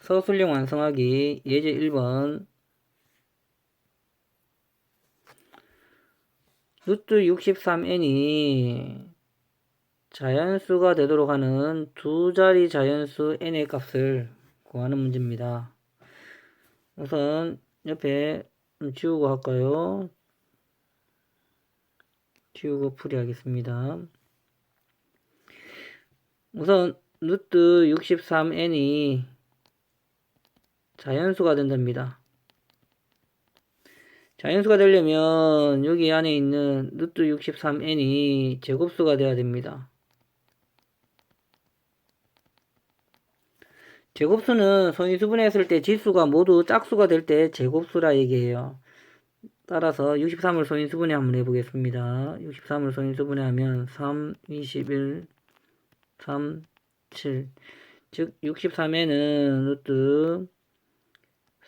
서술형 완성하기 예제 1번 루트 63n이 자연수가 되도록 하는 두 자리 자연수 n의 값을 구하는 문제입니다. 우선 옆에 지우고 할까요? 지우고 풀이하겠습니다. 우선 루트 63n이 자연수가 된답니다. 자연수가 되려면 여기 안에 있는 루트 63n이 제곱수가 돼야 됩니다. 제곱수는 소인수분해했을 때 지수가 모두 짝수가 될 때 제곱수라 얘기해요. 따라서 63을 소인수분해 한번 해보겠습니다. 63을 소인수분해하면 3, 21, 3, 7. 즉 63에는 루트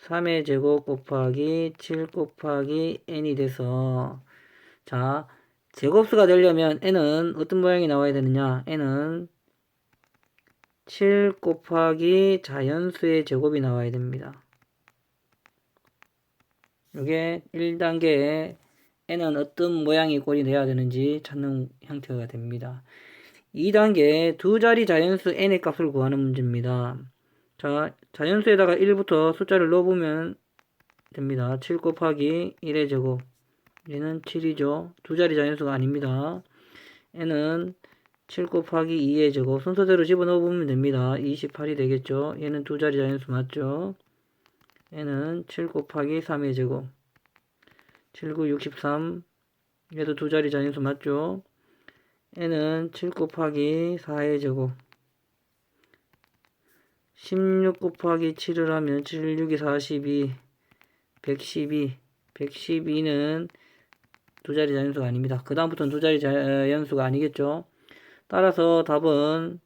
3의 제곱 곱하기 7 곱하기 n이 돼서, 자, 제곱수가 되려면 n은 어떤 모양이 나와야 되느냐? n은 7 곱하기 자연수의 제곱이 나와야 됩니다. 이게 1단계에 n은 어떤 모양의 꼴이 돼야 되는지 찾는 형태가 됩니다. 2단계 두 자리 자연수 n의 값을 구하는 문제입니다. 자, 자연수에다가 1부터 숫자를 넣어보면 됩니다. 7 곱하기 1의 제곱. 얘는 7이죠. 두 자리 자연수가 아닙니다. n은 7 곱하기 2의 제곱. 순서대로 집어넣어보면 됩니다. 28이 되겠죠. 얘는 두 자리 자연수 맞죠. n은 7 곱하기 3의 제곱. 7, 9, 63. 얘도 두 자리 자연수 맞죠. n은 7 곱하기 4의 제곱. 16 곱하기 7을 하면 7, 6이 42, 112. 112는 두 자리 자연수가 아닙니다. 그 다음부터는 두 자리 자연수가 아니겠죠. 따라서 답은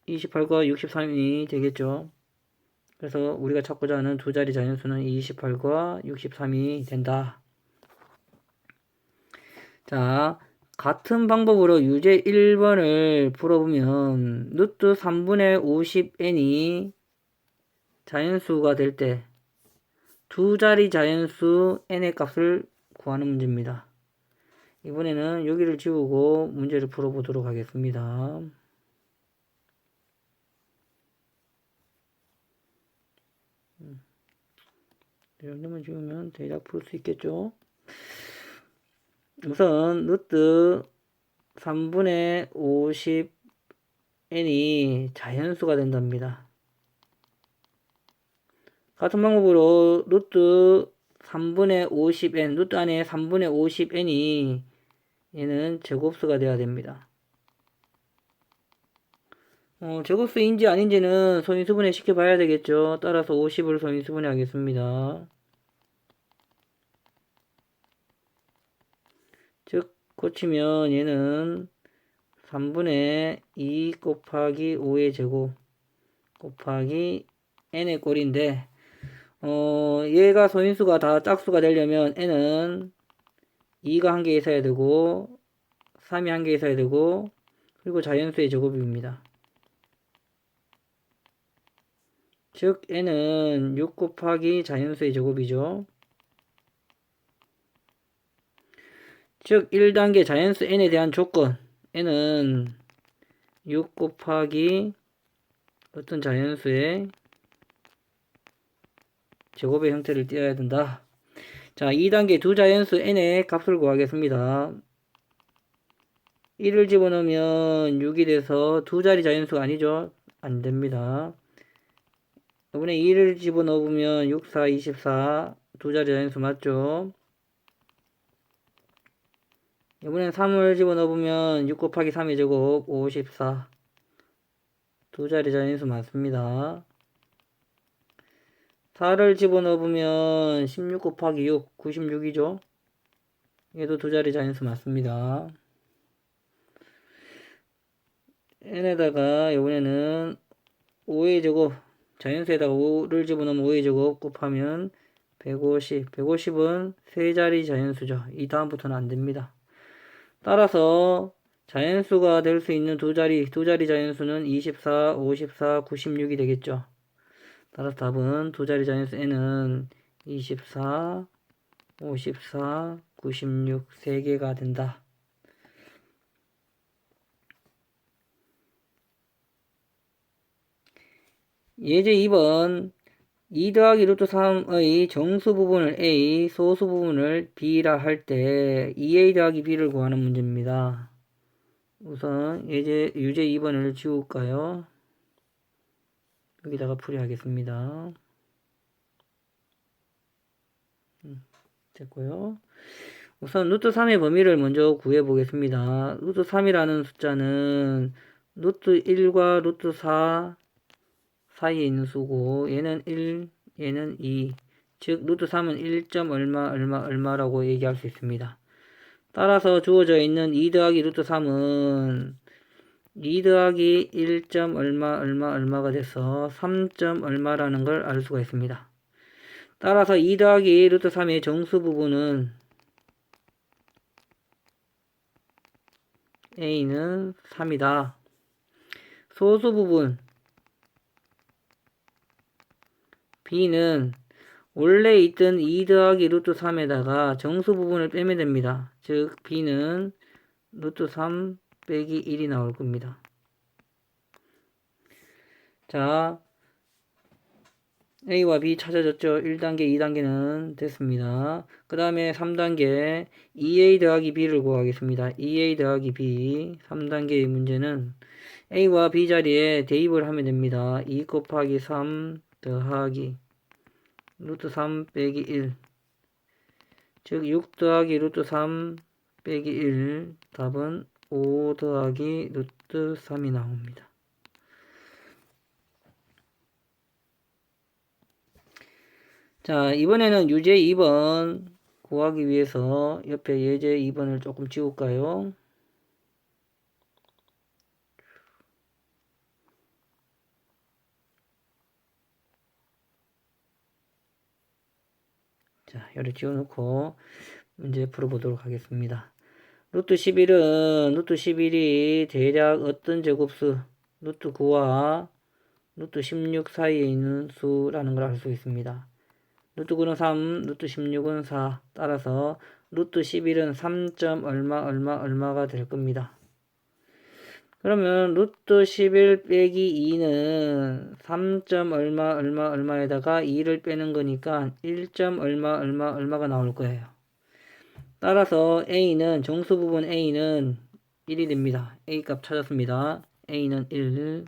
28과 63이 되겠죠. 그래서 우리가 찾고자 하는 두 자리 자연수는 28과 63이 된다. 자, 같은 방법으로 유제 1번을 풀어보면 루트 3분의 50n이 자연수가 될 때 두 자리 자연수 n의 값을 구하는 문제입니다. 이번에는 여기를 지우고 문제를 풀어보도록 하겠습니다. 이 정도만 지우면 대략 풀 수 있겠죠. 우선 루트 3분의 50n이 자연수가 된답니다. 같은 방법으로 루트 3분의 50n, 루트 안에 3분의 50n이 얘는 제곱수가 돼야 됩니다. 제곱수인지 아닌지는 소인수분해 시켜봐야 되겠죠. 따라서 50을 소인수분해 하겠습니다. 즉 고치면 얘는 3분의 2 곱하기 5의 제곱 곱하기 n의 꼴인데, 얘가 소인수가 다 짝수가 되려면 n은 2가 한 개 있어야 되고 3이 한 개 있어야 되고 그리고 자연수의 제곱입니다. 즉 n은 6 곱하기 자연수의 제곱이죠. 즉 1단계 자연수 n에 대한 조건, n은 6 곱하기 어떤 자연수의 제곱의 형태를 띄어야 된다. 자, 2단계 두 자연수 n의 값을 구하겠습니다. 1을 집어넣으면 6이 돼서 두 자리 자연수가 아니죠. 안 됩니다. 이번에 2를 집어넣으면 6, 4, 24. 두 자리 자연수 맞죠? 이번엔 3을 집어넣으면 6 곱하기 3의 제곱 54. 두 자리 자연수 맞습니다. 4를 집어넣으면 16 곱하기 6, 96이죠? 얘도 두 자리 자연수 맞습니다. n에다가 이번에는 5의 제곱, 자연수에다가 5를 집어넣으면 5의 제곱 곱하면 150. 150은 세 자리 자연수죠. 이 다음부터는 안 됩니다. 따라서 자연수가 될 수 있는 두 자리 자연수는 24, 54, 96이 되겠죠. 따라서 답은 두 자리 자연수 n은 24, 54, 96, 3개가 된다. 예제 2번 2 더하기 루트 3의 정수 부분을 A, 소수 부분을 B라 할 때 2A 더하기 B를 구하는 문제입니다. 우선 유제 2번을 지울까요? 여기다가 풀이하겠습니다. 됐고요. 우선 루트 3의 범위를 먼저 구해 보겠습니다. 루트 3이라는 숫자는 루트 1과 루트 4 사이에 있는 수고, 얘는 1, 얘는 2. 즉 루트 3은 1. 얼마라고 얘기할 수 있습니다. 따라서 주어져 있는 2 더하기 루트 3은 2 더하기 1. 얼마가 돼서 3. 얼마라는 걸 알 수가 있습니다. 따라서 2 더하기 루트 3의 정수 부분은 A는 3이다. 소수 부분 B는 원래 있던 2 더하기 루트 3에다가 정수 부분을 빼면 됩니다. 즉 B는 루트 3 빼기 1이 나올 겁니다. 자, A와 B 찾아졌죠? 1단계, 2단계는 됐습니다. 그 다음에 3단계 2A 더하기 B를 구하겠습니다. 2A 더하기 B 3단계의 문제는 A와 B 자리에 대입을 하면 됩니다. 2 곱하기 3 더하기 루트 3 빼기 1 즉 6 더하기 루트 3 빼기 1 답은 5 더하기 루트 3이 나옵니다. 자, 이번에는 유제 2번 구하기 위해서 옆에 예제 2번을 조금 지울까요? 자, 여기 지워놓고 문제 풀어보도록 하겠습니다. 루트 11이 대략 어떤 제곱수 루트 9와 루트 16 사이에 있는 수라는 걸 알 수 있습니다. 루트 9는 3, 루트 16은 4. 따라서 루트 11은 3. 얼마가 될 겁니다. 그러면 루트 11 빼기 2는 3. 얼마에다가 2를 빼는 거니까 1. 얼마가 나올 거예요. 따라서 A는 정수 부분 A는 1이 됩니다. A 값 찾았습니다. A는 1.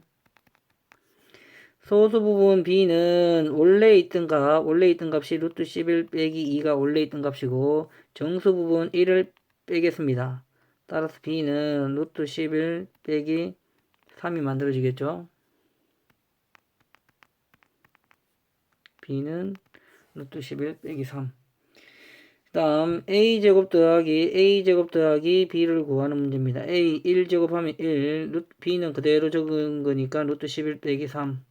소수 부분 B는 원래 있던 값이 루트 11 빼기 2가 원래 있던 값이고 정수 부분 1을 빼겠습니다. 따라서 B는 루트 11 빼기 3이 만들어지겠죠. B는 루트 11 빼기 3. 그 다음 A제곱 더하기 B를 구하는 문제입니다. A 1제곱하면 1, B는 그대로 적은 거니까 루트 11 빼기 3.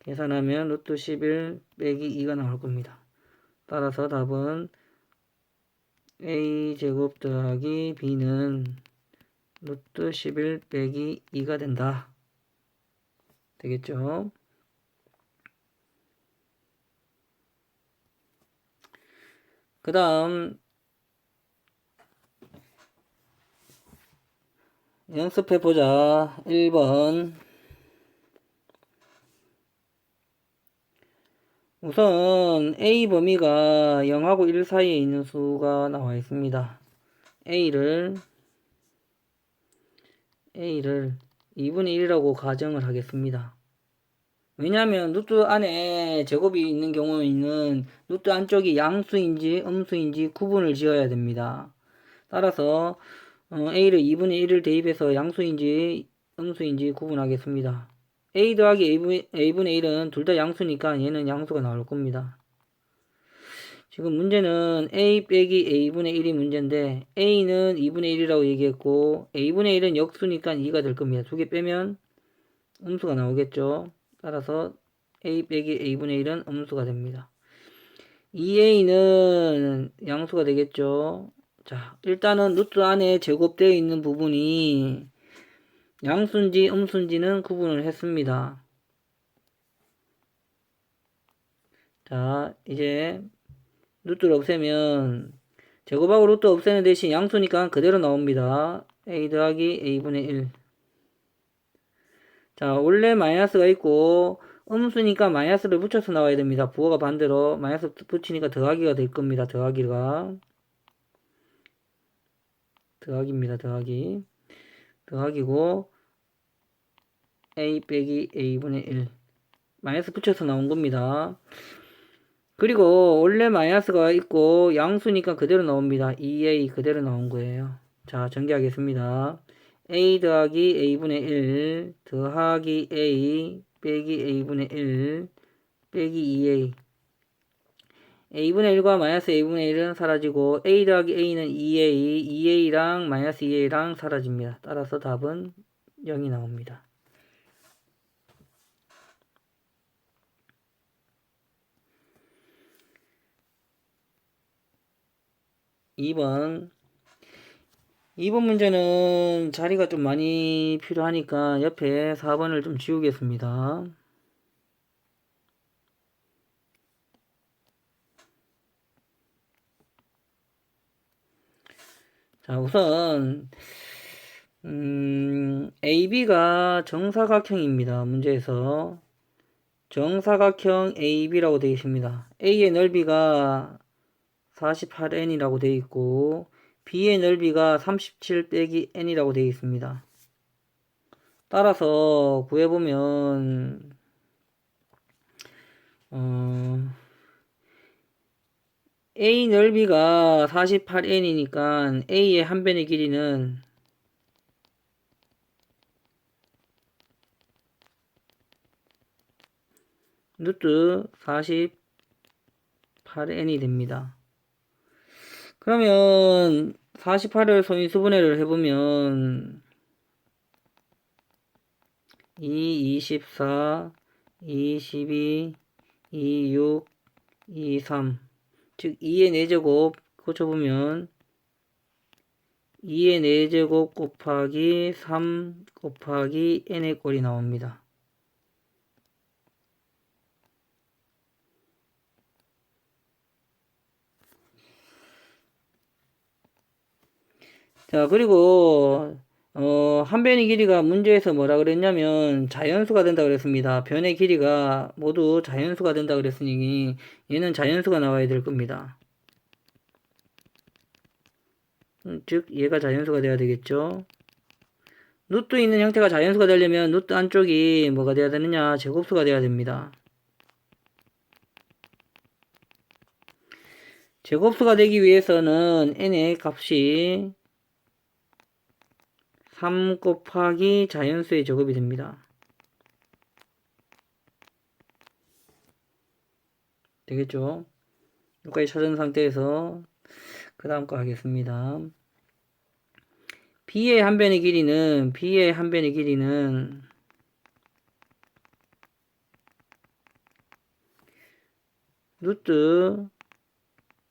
계산하면 루트 11 빼기 2가 나올 겁니다. 따라서 답은 A제곱 더하기 B는 루트 11 빼기 2가 된다. 되겠죠? 그 다음 연습해보자. 1번 우선 A 범위가 0하고 1 사이에 있는 수가 나와 있습니다. A를 2분의 1이라고 가정을 하겠습니다. 왜냐하면 루트 안에 제곱이 있는 경우에는 루트 안쪽이 양수인지 음수인지 구분을 지어야 됩니다. 따라서 A를 2분의 1을 대입해서 양수인지 음수인지 구분하겠습니다. A 더하기 A분의 1은 둘 다 양수니까 얘는 양수가 나올 겁니다. 지금 문제는 A 빼기 A분의 1이 문제인데 A는 2분의 1이라고 얘기했고 A분의 1은 역수니까 2가 될 겁니다. 두 개 빼면 음수가 나오겠죠. 따라서 A 빼기 A분의 1은 음수가 됩니다. 2A는 양수가 되겠죠. 자, 일단은 루트 안에 제곱되어 있는 부분이 양수인지 음수인지는 구분을 했습니다. 자, 이제 루트를 없애면 제곱하고 루트 없애는 대신 양수니까 그대로 나옵니다. a 더하기 a분의 1. 자, 원래 마이너스가 있고 음수니까 마이너스를 붙여서 나와야 됩니다. 부호가 반대로 마이너스 붙이니까 더하기가 될 겁니다. 더하기입니다. 더하기고 a 빼기 a분의 1. 마이너스 붙여서 나온 겁니다. 그리고 원래 마이너스가 있고 양수니까 그대로 나옵니다. 2a 그대로 나온 거예요. 자, 전개하겠습니다. a 더하기 a분의 1 더하기 a 빼기 a분의 1 빼기 2a a분의 1과 마이너스 a분의 1은 사라지고 a 더하기 a는 2a 2a랑 마이너스 2a랑 사라집니다. 따라서 답은 0이 나옵니다. 2번 문제는 자리가 좀 많이 필요하니까 옆에 4번을 좀 지우겠습니다. 자, 우선 AB가 정사각형입니다. 문제에서 정사각형 AB라고 되어 있습니다. A의 넓이가 48n이라고 되어 있고 B의 넓이가 37 빼기 n이라고 되어 있습니다. 따라서 구해보면 A 넓이가 48n이니까 A의 한 변의 길이는 루트 48n이 됩니다. 그러면 48을 소인수분해를 해보면 2, 24, 22, 26, 23 즉 2의 4제곱 고쳐보면 2의 4제곱 곱하기 3 곱하기 n의 꼴이 나옵니다. 자, 그리고 한 변의 길이가 문제에서 뭐라 그랬냐면 자연수가 된다 그랬습니다. 변의 길이가 모두 자연수가 된다 그랬으니 얘는 자연수가 나와야 될 겁니다. 즉 얘가 자연수가 돼야 되겠죠. 루트 있는 형태가 자연수가 되려면 루트 안쪽이 뭐가 돼야 되느냐, 제곱수가 돼야 됩니다. 제곱수가 되기 위해서는 n의 값이 3 곱하기 자연수의 제곱이 됩니다. 되겠죠? 여기까지 찾은 상태에서 그 다음 거 하겠습니다. B의 한 변의 길이는 루트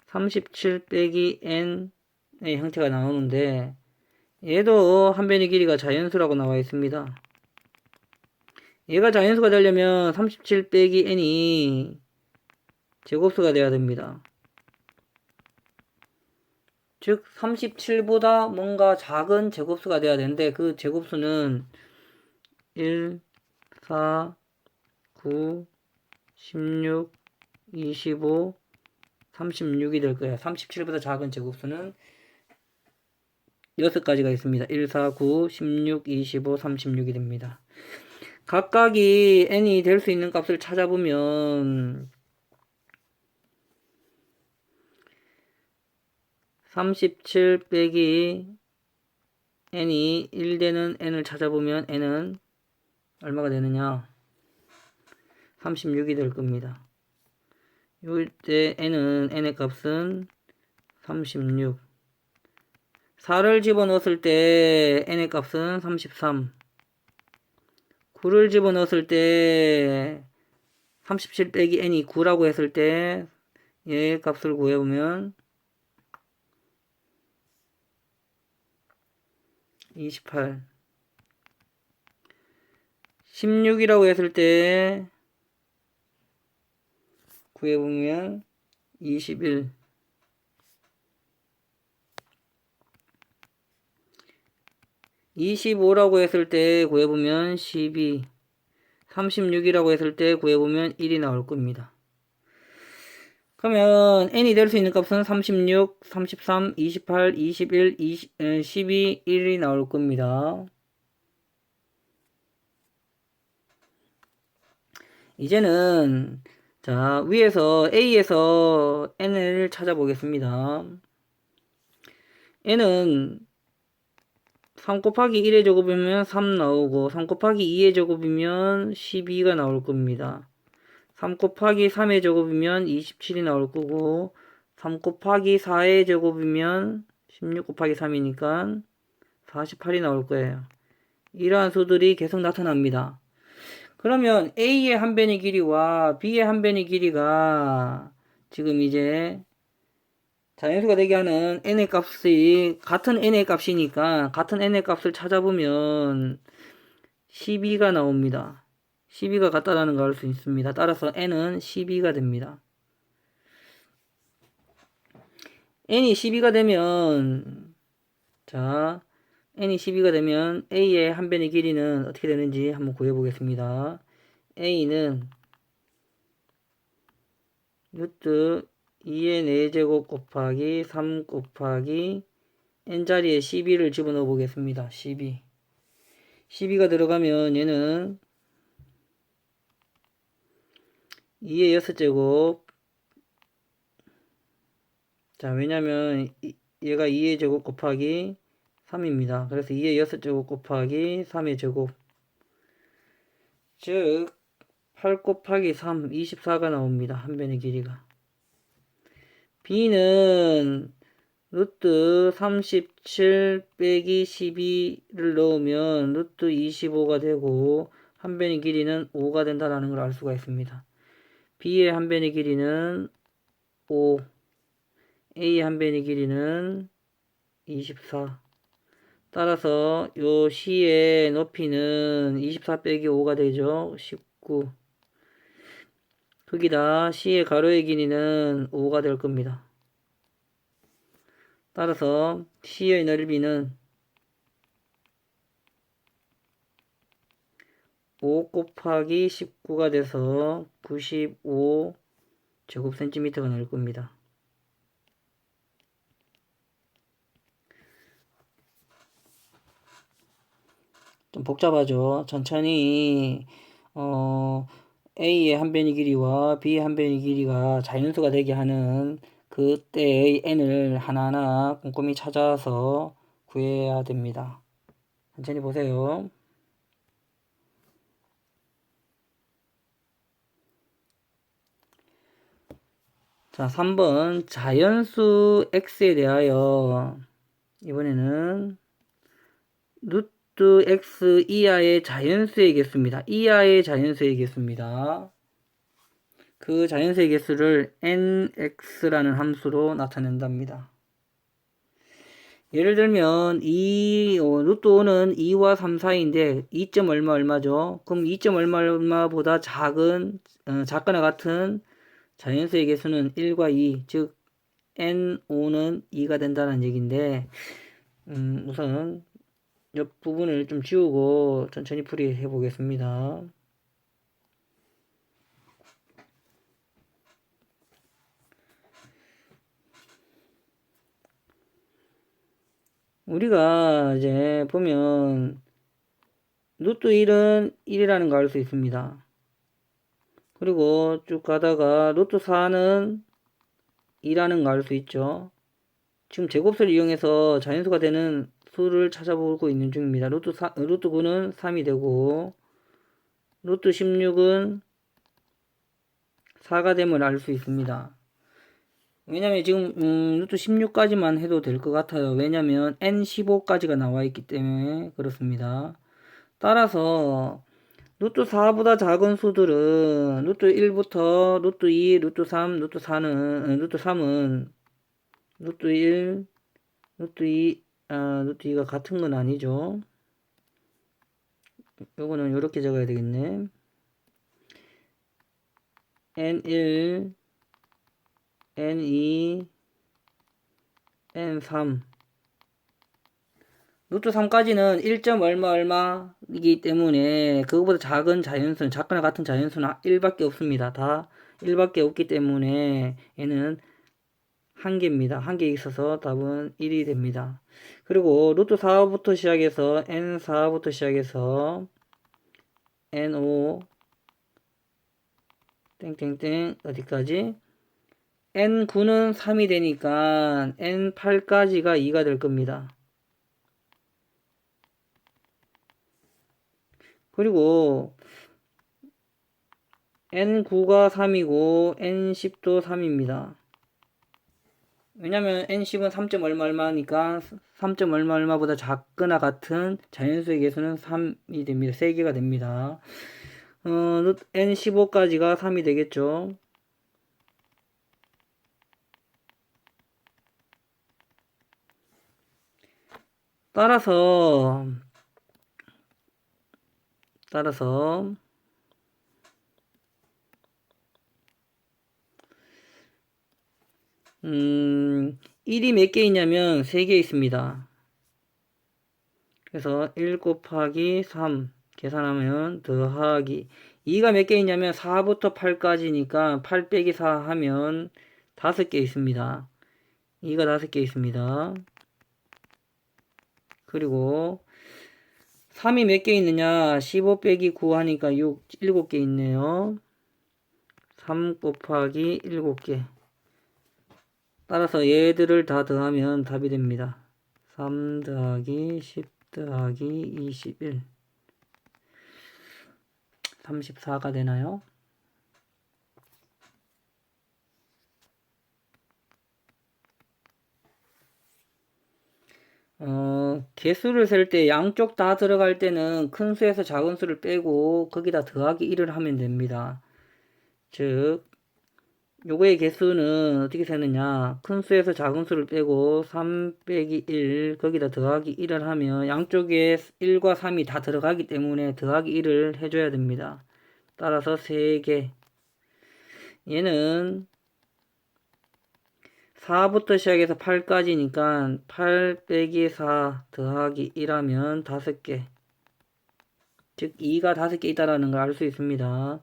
37 빼기 n의 형태가 나오는데 얘도 한 변의 길이가 자연수라고 나와 있습니다. 얘가 자연수가 되려면 37 빼기 n이 제곱수가 돼야 됩니다. 즉 37보다 뭔가 작은 제곱수가 돼야 되는데 그 제곱수는 1, 4, 9, 16, 25, 36이 될 거예요. 37보다 작은 제곱수는 6가지가 있습니다. 1, 4, 9, 16, 25, 36이 됩니다. 각각이 n이 될 수 있는 값을 찾아보면 37 빼기 n이 1 되는 n을 찾아보면 n은 얼마가 되느냐? 36이 될 겁니다. 이때 n의 값은 36. 4를 집어넣었을 때 n의 값은 33. 9를 집어넣었을 때 37 빼기 n이 9라고 했을 때 얘의 값을 구해보면 28. 16이라고 했을 때 구해보면 21. 25라고 했을 때 구해보면 12. 36이라고 했을 때 구해보면 1이 나올 겁니다. 그러면 n이 될 수 있는 값은 36, 33, 28, 21, 12, 1이 나올 겁니다. 이제는 자 위에서 A에서 n을 찾아보겠습니다. n은 3 곱하기 1의 제곱이면 3 나오고 3 곱하기 2의 제곱이면 12가 나올 겁니다. 3 곱하기 3의 제곱이면 27이 나올 거고 3 곱하기 4의 제곱이면 16 곱하기 3이니까 48이 나올 거예요. 이러한 수들이 계속 나타납니다. 그러면 A의 한 변의 길이와 B의 한 변의 길이가 지금 이제 자연수가 되게 하는 n의 값이 같은 n의 값이니까 같은 n의 값을 찾아보면 12가 나옵니다. 12가 같다라는 걸 알 수 있습니다. 따라서 n은 12가 됩니다. n이 12가 되면 자 n이 12가 되면 a의 한 변의 길이는 어떻게 되는지 한번 구해 보겠습니다. a는 루트 2의 4제곱 곱하기 3 곱하기 n자리에 12를 집어넣어 보겠습니다. 12가 들어가면 얘는 2의 6제곱 자 왜냐면 얘가 2의 제곱 곱하기 3입니다. 그래서 2의 6제곱 곱하기 3의 제곱 즉 8 곱하기 3 24가 나옵니다. 한 변의 길이가. b는 루트 37 빼기 12를 넣으면 루트 25가 되고 한 변의 길이는 5가 된다는 걸 알 수가 있습니다. b의 한 변의 길이는 5 A의 한 변의 길이는 24. 따라서 요 C의 높이는 24 빼기 5가 되죠. 19. 거기다 C의 가로의 길이는 5가 될 겁니다. 따라서 C의 넓이는 5 곱하기 19가 돼서 95 제곱센티미터가 나올 겁니다. 좀 복잡하죠. 천천히 A의 한 변의 길이와 B의 한 변의 길이가 자연수가 되게 하는 그때의 n을 하나하나 꼼꼼히 찾아서 구해야 됩니다. 천천히 보세요. 자, 3번 자연수 x에 대하여 이번에는 루트 x 이하의 자연수의 개수입니다. 이하의 자연수의 개수입니다. 그 자연수의 개수를 nx라는 함수로 나타낸답니다. 예를 들면 루트 5는 2와 3 사이인데 2점 얼마 얼마죠? 그럼 2점 얼마 얼마보다 작거나 같은 자연수의 개수는 1과 2, 즉 n5는 2가 된다는 얘기인데 우선 옆 부분을 좀 지우고 천천히 풀이해 보겠습니다. 우리가 이제 보면 루트 1은 1이라는 거 알 수 있습니다. 그리고 쭉 가다가 루트 4는 2라는 거 알 수 있죠. 지금 제곱수를 이용해서 자연수가 되는 수를 찾아보고 있는 중입니다. 루트 9는 3이 되고 루트 16은 4가 됨을 알 수 있습니다. 왜냐면 지금 루트 16까지만 해도 될 것 같아요. 왜냐면 n15까지가 나와 있기 때문에 그렇습니다. 따라서 루트 4보다 작은 수들은 루트 1부터 루트 2, 루트 3, 루트 4는 루트 3은 루트 1, 루트 2, 루트 2가 같은 건 아니죠. 요거는 이렇게 적어야 되겠네. n1, n2, n3 루트 3까지는 1점 얼마 얼마이기 때문에 그거보다 작은 자연수는 작거나 같은 자연수는 1밖에 없습니다. 다 1밖에 없기 때문에 얘는 한 개입니다. 한 개 있어서 답은 1이 됩니다. 그리고 루트 4부터 시작해서 n4부터 시작해서 n5 땡땡땡 어디까지 n9는 3이 되니까 n8까지가 2가 될 겁니다. 그리고 n9가 3이고 n10도 3입니다. 왜냐면 n10은 3점 얼마 얼마니까 3점 얼마 얼마보다 작거나 같은 자연수의 개수는 3이 됩니다. 3개가 됩니다. n15까지가 3이 되겠죠. 따라서 1이 몇 개 있냐면 3개 있습니다. 그래서 1 곱하기 3 계산하면 더하기 2가 몇 개 있냐면 4부터 8까지니까 8 빼기 4 하면 5개 있습니다. 2가 5개 있습니다. 그리고 3이 몇 개 있느냐 15 빼기 9 하니까 6, 7개 있네요. 3 곱하기 7개 따라서 얘들을 다 더하면 답이 됩니다. 3 더하기 10 더하기 21 34가 되나요? 개수를 셀 때 양쪽 다 들어갈 때는 큰 수에서 작은 수를 빼고 거기다 더하기 1을 하면 됩니다. 즉 요거의 개수는 어떻게 세느냐 큰 수에서 작은 수를 빼고 3 빼기 1 거기다 더하기 1을 하면 양쪽에 1과 3이 다 들어가기 때문에 더하기 1을 해줘야 됩니다. 따라서 3개 얘는 4부터 시작해서 8까지니까 8 빼기 4 더하기 1 하면 5개 즉 2가 5개 있다라는 걸 알 수 있습니다.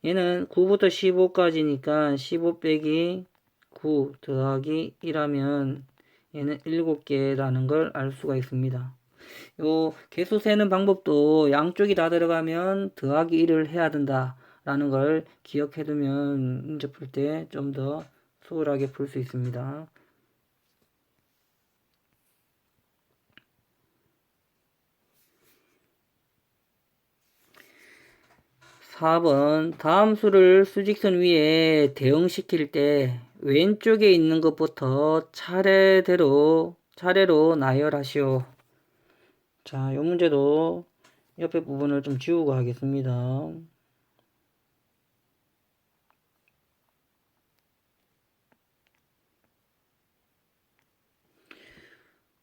얘는 9부터 15까지니까 15 빼기 9 더하기 1 하면 얘는 7개라는 걸 알 수가 있습니다. 요 개수 세는 방법도 양쪽이 다 들어가면 더하기 1을 해야 된다라는 걸 기억해 두면 문제 풀 때 좀 더 수월하게 풀 수 있습니다. 4번 다음 수를 수직선 위에 대응시킬 때 왼쪽에 있는 것부터 차례로 나열하시오. 자, 이 문제도 옆에 부분을 좀 지우고 하겠습니다.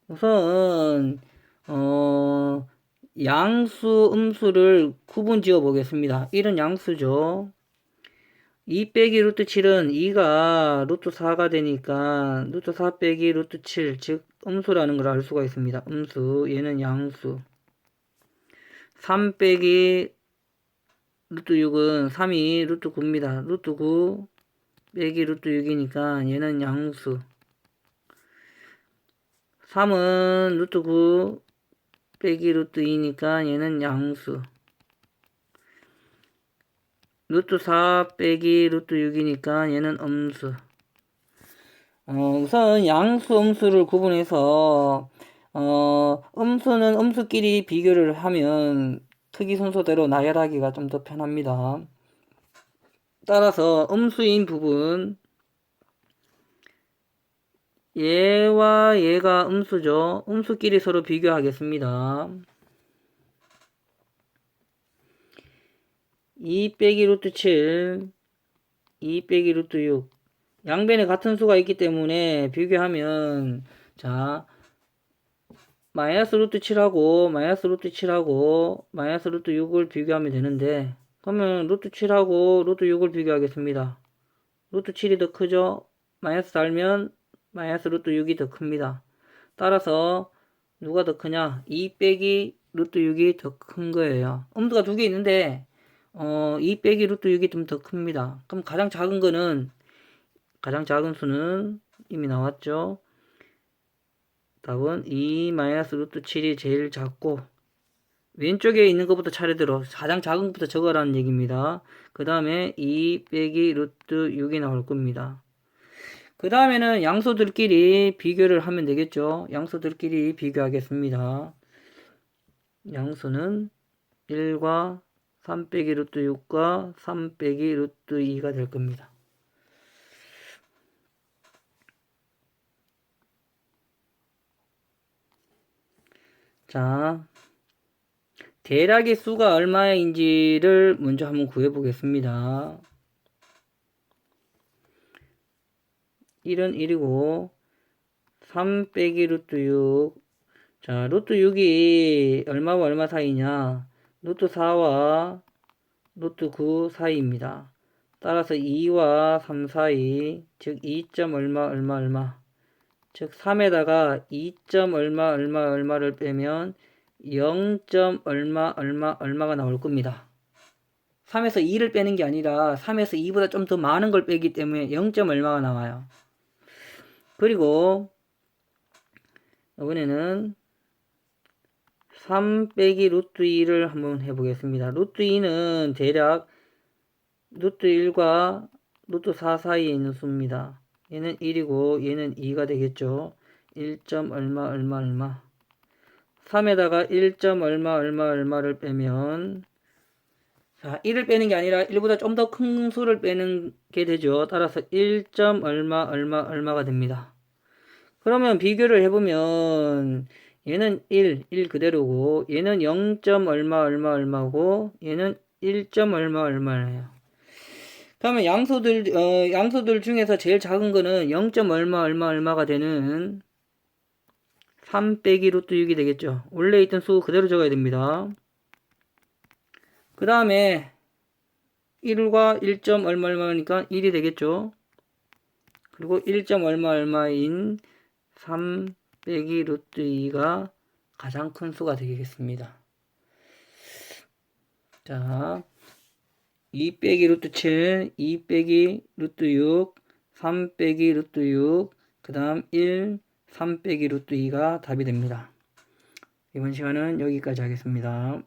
우선 양수, 음수를 구분 지어 보겠습니다. 1은 양수죠. 2 빼기 루트 7은 2가 루트 4가 되니까 루트 4 빼기 루트 7, 즉 음수라는 걸 알 수가 있습니다. 음수, 얘는 양수. 3 빼기 루트 6은 3이 루트 9입니다. 루트 9 빼기 루트 6이니까 얘는 양수. 3은 루트 9 빼기 루트 2니까 얘는 양수. 루트 4 빼기 루트 6이니까 얘는 음수. 우선 양수, 음수를 구분해서 음수는 음수끼리 비교를 하면 크기 순서대로 나열하기가 좀 더 편합니다. 따라서 음수인 부분 얘와 얘가 음수죠. 음수끼리 서로 비교하겠습니다. 2 빼기 루트 7, 2 빼기 루트 6. 양변에 같은 수가 있기 때문에 비교하면, 자, 마이너스 루트 7하고, 마이너스 루트 7하고, 마이너스 루트 6을 비교하면 되는데, 그러면 루트 7하고 루트 6을 비교하겠습니다. 루트 7이 더 크죠? 마이너스 달면 마이너스 루트 6이 더 큽니다. 따라서 누가 더 크냐? 2 빼기 루트 6이 더 큰 거예요. 엄수가 두 개 있는데 2 빼기 루트 6이 좀 더 큽니다. 그럼 가장 작은 수는 이미 나왔죠. 답은 2 마이너스 루트 7이 제일 작고, 왼쪽에 있는 것부터 차례대로 가장 작은 것부터 적어라는 얘기입니다. 그 다음에 2 빼기 루트 6이 나올 겁니다. 그 다음에는 양수들끼리 비교를 하면 되겠죠. 양수들끼리 비교하겠습니다. 양수는 1과 3 빼기 루트 6과 3 빼기 루트 2가 될 겁니다. 자, 대략의 수가 얼마인지를 먼저 한번 구해 보겠습니다. 1은 1이고 3 빼기 루트 6. 자, 루트 6이 얼마와 얼마 사이냐? 루트 4와 루트 9 사이입니다. 따라서 2와 3 사이, 즉 2점 얼마 얼마 얼마, 즉 3에다가 2점 얼마 얼마 얼마를 빼면 0점 얼마 얼마 얼마가 나올 겁니다. 3에서 2를 빼는 게 아니라 3에서 2보다 좀 더 많은 걸 빼기 때문에 0점 얼마가 나와요. 그리고 이번에는 3 빼기 루트 2를 한번 해보겠습니다. 루트 2는 대략 루트 1과 루트 4 사이에 있는 수입니다. 얘는 1이고 얘는 2가 되겠죠. 1점 얼마 얼마 얼마. 3에다가 1점 얼마 얼마 얼마를 빼면, 자, 1을 빼는 게 아니라 1보다 좀 더 큰 수를 빼는 게 되죠. 따라서 1점 얼마 얼마 얼마가 됩니다. 그러면 비교를 해보면 얘는 1 그대로고 얘는 0점 얼마 얼마 얼마고 얘는 1점 얼마 얼마예요. 그러면 양수들 중에서 제일 작은 거는 0점 얼마 얼마 얼마가 되는 3 빼기 루트 6이 되겠죠. 원래 있던 수 그대로 적어야 됩니다. 그 다음에 1과 1점 얼마 얼마니까 1이 되겠죠. 그리고 1점 얼마 얼마인 3 빼기 루트 2가 가장 큰 수가 되겠습니다. 자, 2 빼기 루트 7, 2 빼기 루트 6, 3 빼기 루트 6, 그 다음 1, 3 빼기 루트 2가 답이 됩니다. 이번 시간은 여기까지 하겠습니다.